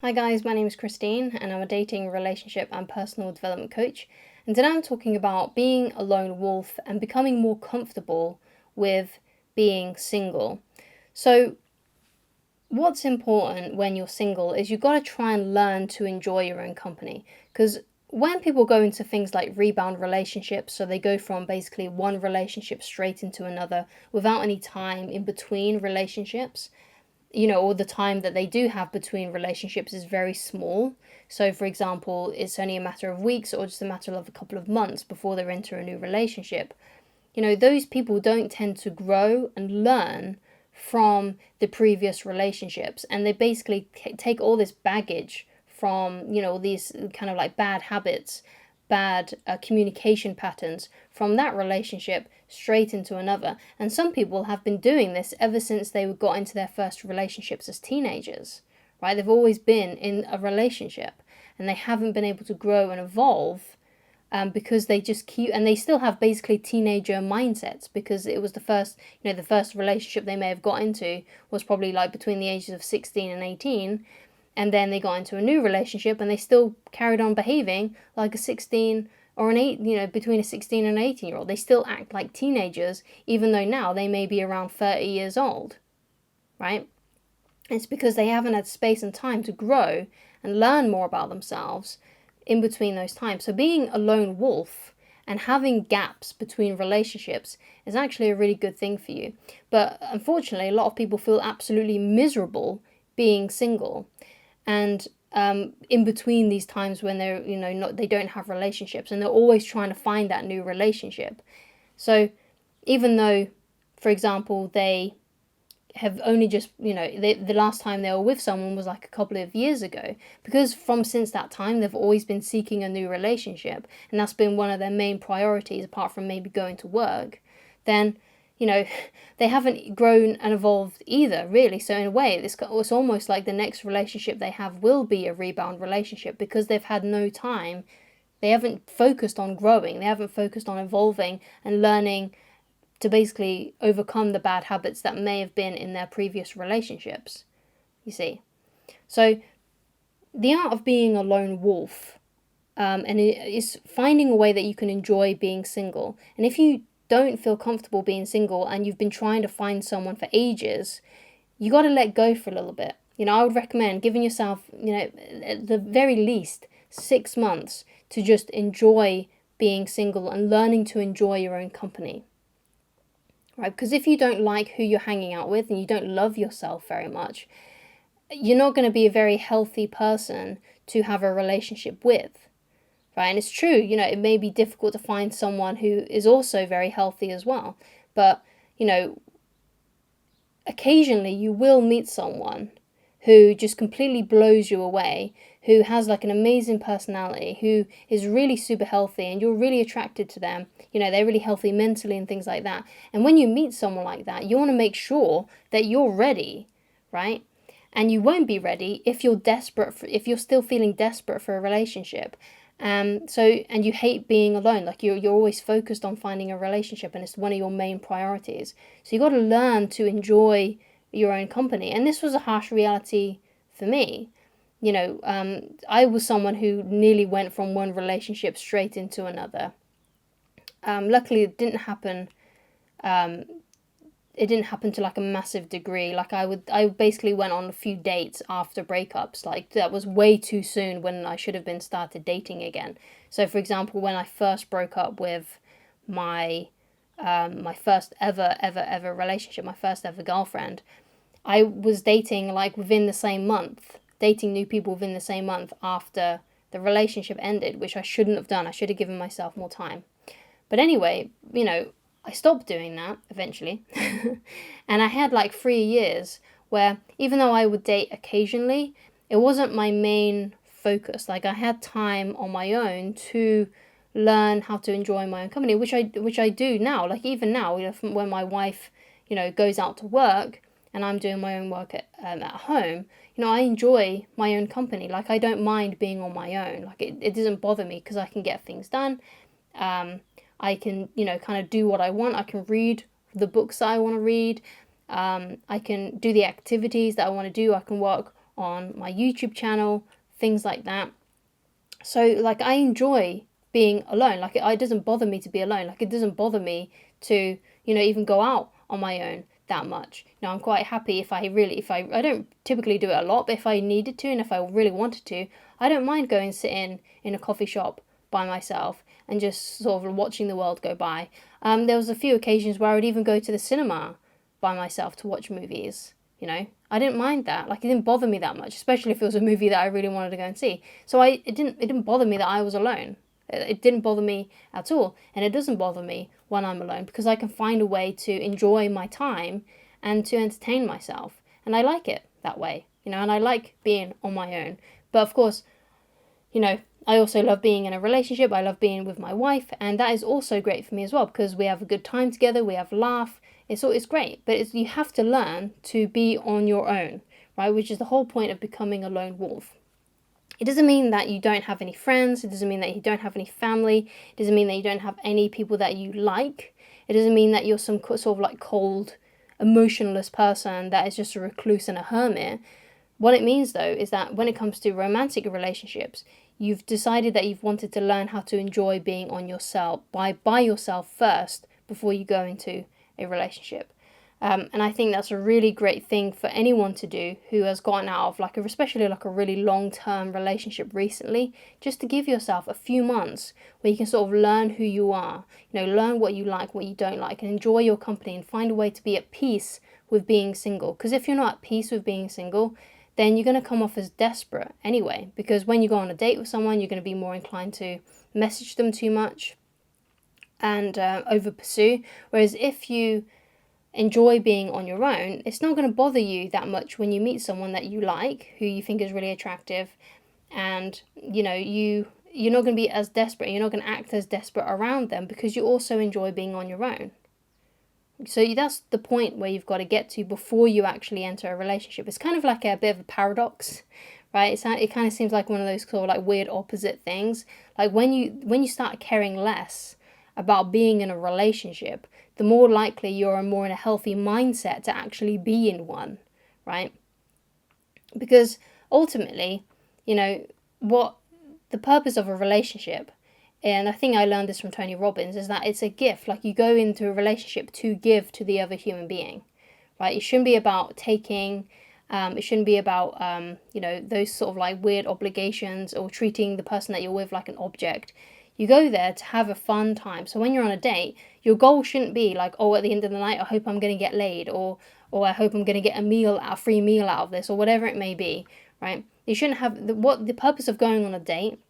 Hi guys, my name is Christine and I'm a dating, relationship and personal development coach. And today I'm talking about being a lone wolf and becoming more comfortable with being single. So what's important when you're single is you've got to try and learn to enjoy your own company. Because when people go into things like rebound relationships, so they go from basically one relationship straight into another without any time in between relationships, or the time that they do have between relationships is very small. So, for example, it's only a matter of weeks or just a matter of a couple of months before they enter a new relationship. Those people don't tend to grow and learn from the previous relationships, and they basically take all this baggage from, these kind of like bad habits, bad communication patterns from that relationship straight into another. And some people have been doing this ever since they got into their first relationships as teenagers, right? They've always been in a relationship and they haven't been able to grow and evolve, because they just keep, and they still have basically teenager mindsets because it was the first relationship they may have got into was probably like between the ages of 16 and 18, and then they got into a new relationship and they still carried on behaving like a 16 or an 8, between a 16 and an 18-year-old. They still act like teenagers even though now they may be around 30 years old, right? It's because they haven't had space and time to grow and learn more about themselves in between those times. So being a lone wolf and having gaps between relationships is actually a really good thing for you. But unfortunately, a lot of people feel absolutely miserable being single. And in between these times when they're, they don't have relationships and they're always trying to find that new relationship. So even though, for example, they have only just, the last time they were with someone was like a couple of years ago, because since that time they've always been seeking a new relationship and that's been one of their main priorities apart from maybe going to work, then they haven't grown and evolved either, really. So in a way, it's almost like the next relationship they have will be a rebound relationship because they've had no time. They haven't focused on growing. They haven't focused on evolving and learning to basically overcome the bad habits that may have been in their previous relationships, you see. So the art of being a lone wolf, and it is finding a way that you can enjoy being single. And if you don't feel comfortable being single and you've been trying to find someone for ages, you got to let go for a little bit. I would recommend giving yourself, at the very least 6 months to just enjoy being single and learning to enjoy your own company. Right? Because if you don't like who you're hanging out with and you don't love yourself very much, you're not going to be a very healthy person to have a relationship with. Right? And it's true, it may be difficult to find someone who is also very healthy as well. But, occasionally you will meet someone who just completely blows you away, who has like an amazing personality, who is really super healthy and you're really attracted to them. They're really healthy mentally and things like that. And when you meet someone like that, you want to make sure that you're ready, right? And you won't be ready if if you're still feeling desperate for a relationship. And you hate being alone, like you're always focused on finding a relationship and it's one of your main priorities. So you got to learn to enjoy your own company. And this was a harsh reality for me. I was someone who nearly went from one relationship straight into another. Luckily, it didn't happen. It didn't happen to like a massive degree. Like I basically went on a few dates after breakups. Like that was way too soon when I should have been started dating again. So for example, when I first broke up with my my first ever relationship, my first ever girlfriend, I was dating like within the same month, dating new people within the same month after the relationship ended, which I shouldn't have done. I should have given myself more time. But anyway, I stopped doing that eventually. And I had like 3 years where even though I would date occasionally, it wasn't my main focus. Like I had time on my own to learn how to enjoy my own company, which I do now. Like even now, when my wife, goes out to work and I'm doing my own work at home, I enjoy my own company. Like I don't mind being on my own. Like it doesn't bother me because I can get things done. I can, kind of do what I want. I can read the books that I want to read. I can do the activities that I want to do. I can work on my YouTube channel, things like that. So like I enjoy being alone. Like it doesn't bother me to be alone. Like it doesn't bother me to, even go out on my own that much. Now I'm quite happy if I don't typically do it a lot, but if I needed to and if I really wanted to, I don't mind going sit in a coffee shop by myself and just sort of watching the world go by. There was a few occasions where I would even go to the cinema by myself to watch movies. I didn't mind that. Like it didn't bother me that much, especially if it was a movie that I really wanted to go and see. So it didn't bother me that I was alone. It didn't bother me at all, and it doesn't bother me when I'm alone because I can find a way to enjoy my time and to entertain myself, and I like it that way. And I like being on my own. But of course, I also love being in a relationship. I love being with my wife, and that is also great for me as well because we have a good time together. We have a laugh. It's great, but you have to learn to be on your own, right? Which is the whole point of becoming a lone wolf. It doesn't mean that you don't have any friends. It doesn't mean that you don't have any family. It doesn't mean that you don't have any people that you like. It doesn't mean that you're some sort of like cold, emotionless person that is just a recluse and a hermit. What it means, though, is that when it comes to romantic relationships, you've decided that you've wanted to learn how to enjoy being on yourself, by yourself first, before you go into a relationship. And I think that's a really great thing for anyone to do who has gotten out of especially like a really long-term relationship recently, just to give yourself a few months where you can sort of learn who you are, learn what you like, what you don't like, and enjoy your company and find a way to be at peace with being single. Because if you're not at peace with being single, then you're going to come off as desperate anyway, because when you go on a date with someone, you're going to be more inclined to message them too much and over pursue. Whereas if you enjoy being on your own, it's not going to bother you that much when you meet someone that you like, who you think is really attractive, and you're not going to be as desperate, you're not going to act as desperate around them because you also enjoy being on your own. So that's the point where you've got to get to before you actually enter a relationship. It's kind of like a bit of a paradox, right? It kind of seems like one of those sort of like weird opposite things. Like when you start caring less about being in a relationship, the more likely you're more in a healthy mindset to actually be in one, right? Because ultimately, what the purpose of a relationship, and I think I learned this from Tony Robbins, is that it's a gift. Like you go into a relationship to give to the other human being, right? It shouldn't be about taking. It shouldn't be about those sort of like weird obligations or treating the person that you're with like an object. You go there to have a fun time. So when you're on a date, your goal shouldn't be like, oh, at the end of the night, I hope I'm going to get laid, or I hope I'm going to get a free meal out of this, or whatever it may be, right? You shouldn't have the purpose of going on a date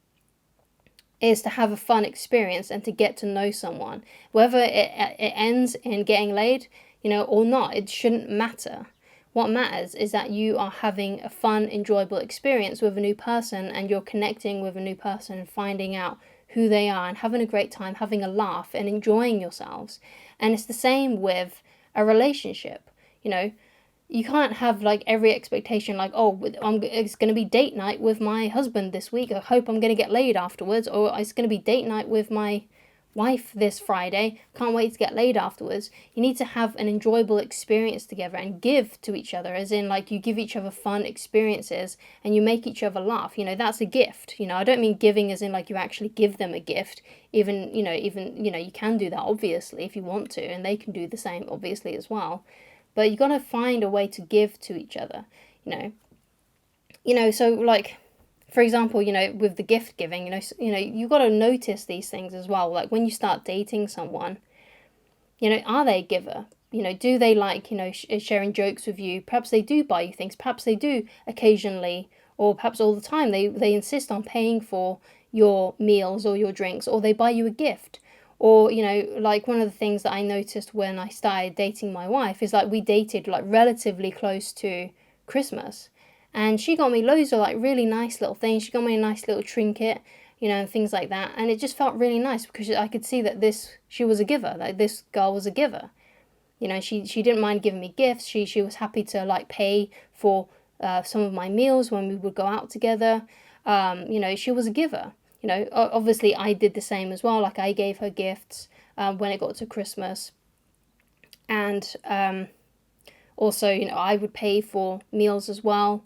is to have a fun experience and to get to know someone. Whether it ends in getting laid, or not, it shouldn't matter. What matters is that you are having a fun, enjoyable experience with a new person, and you're connecting with a new person and finding out who they are and having a great time, having a laugh and enjoying yourselves. And it's the same with a relationship. You can't have like every expectation like, oh, it's going to be date night with my husband this week. I hope I'm going to get laid afterwards. Or it's going to be date night with my wife this Friday. Can't wait to get laid afterwards. You need to have an enjoyable experience together and give to each other, as in like you give each other fun experiences and you make each other laugh. That's a gift. I don't mean giving as in like you actually give them a gift. Even you can do that obviously if you want to, and they can do the same obviously as well. But you got to find a way to give to each other, so like, for example, with the gift giving, you got to notice these things as well. Like when you start dating someone, are they a giver? Do they like, sharing jokes with you? Perhaps they do buy you things. Perhaps they do occasionally, or perhaps all the time. They insist on paying for your meals or your drinks, or they buy you a gift. Or, like one of the things that I noticed when I started dating my wife is like we dated like relatively close to Christmas. And she got me loads of like really nice little things. She got me a nice little trinket, and things like that. And it just felt really nice because I could see that she was a giver. Like this girl was a giver. She didn't mind giving me gifts. She was happy to like pay for some of my meals when we would go out together. She was a giver. Obviously I did the same as well. Like I gave her gifts when it got to Christmas. And also, I would pay for meals as well.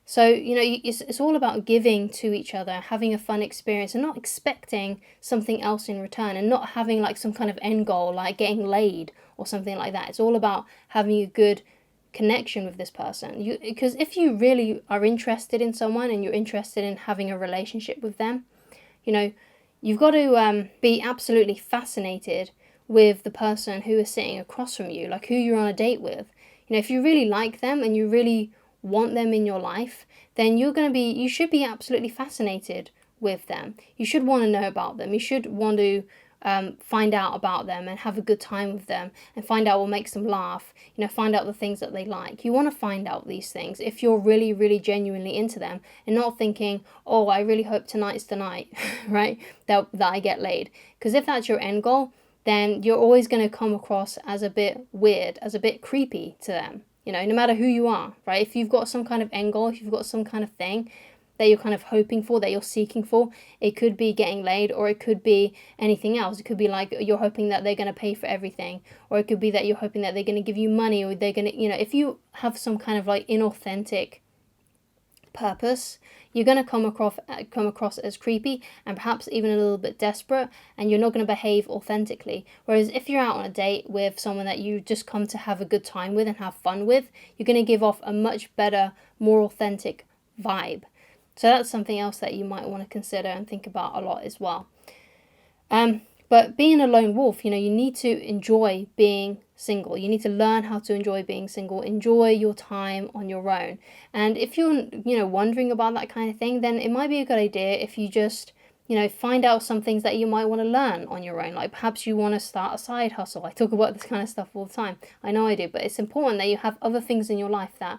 So, it's all about giving to each other, having a fun experience, and not expecting something else in return, and not having like some kind of end goal, like getting laid or something like that. It's all about having a good connection with this person. Because if you really are interested in someone and you're interested in having a relationship with them, you've got to be absolutely fascinated with the person who is sitting across from you, like who you're on a date with. If you really like them and you really want them in your life, then you should be absolutely fascinated with them. You should want to know about them. You should want to find out about them and have a good time with them and find out what makes them laugh, find out the things that they like. You want to find out these things if you're really, really genuinely into them, and not thinking, oh, I really hope tonight's the night, right, that I get laid. Because if that's your end goal, then you're always going to come across as a bit weird, as a bit creepy to them, no matter who you are, right? If you've got some kind of end goal, if you've got some kind of thing that you're kind of hoping for, that you're seeking for, it could be getting laid, or it could be anything else. It could be like you're hoping that they're going to pay for everything, or it could be that you're hoping that they're going to give you money, or they're going to, if you have some kind of like inauthentic purpose, you're going to come across as creepy and perhaps even a little bit desperate, and you're not going to behave authentically. Whereas if you're out on a date with someone that you just come to have a good time with and have fun with, you're going to give off a much better, more authentic vibe. So that's something else that you might want to consider and think about a lot as well. But being a lone wolf, you need to enjoy being single. You need to learn how to enjoy being single. Enjoy your time on your own. And if you're, wondering about that kind of thing, then it might be a good idea if you just, find out some things that you might want to learn on your own. Like perhaps you want to start a side hustle. I talk about this kind of stuff all the time. I know I do, but it's important that you have other things in your life that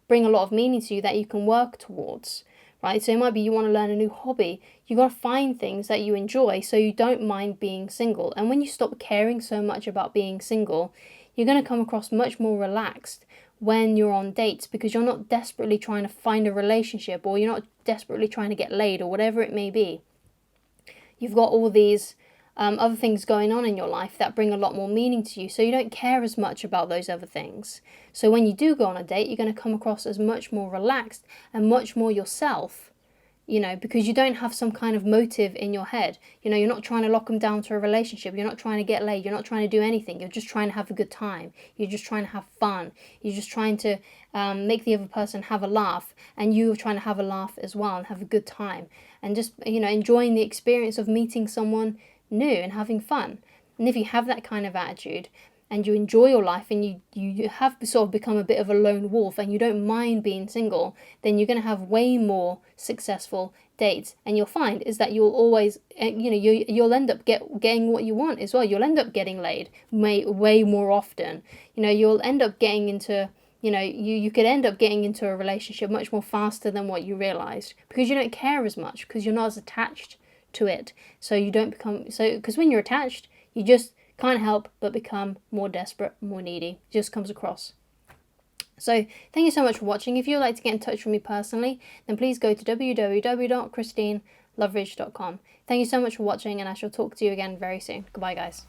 bring a lot of meaning to you that you can work towards. Right? So it might be you want to learn a new hobby. You got to find things that you enjoy so you don't mind being single. And when you stop caring so much about being single, you're going to come across much more relaxed when you're on dates, because you're not desperately trying to find a relationship, or you're not desperately trying to get laid, or whatever it may be. You've got all these other things going on in your life that bring a lot more meaning to you, so you don't care as much about those other things. So when you do go on a date, you're going to come across as much more relaxed and much more yourself, because you don't have some kind of motive in your head. You're not trying to lock them down to a relationship. You're not trying to get laid. You're not trying to do anything. You're just trying to have a good time. You're just trying to have fun. You're just trying to make the other person have a laugh, and you're trying to have a laugh as well and have a good time, and just enjoying the experience of meeting someone new and having fun. And if you have that kind of attitude, and you enjoy your life, and you have sort of become a bit of a lone wolf, and you don't mind being single, then you're going to have way more successful dates. And you'll find is that you'll always, you'll end up getting what you want as well. You'll end up getting laid way more often. You'll end up getting into, you could end up getting into a relationship much more faster than what you realized, because you don't care as much, because you're not as attached to it. So you don't become, because when you're attached, you just can't help but become more desperate, more needy. It just comes across. So thank you so much for watching. If you would like to get in touch with me personally, then please go to www.christineloveridge.com. Thank you so much for watching, and I shall talk to you again very soon. Goodbye, guys.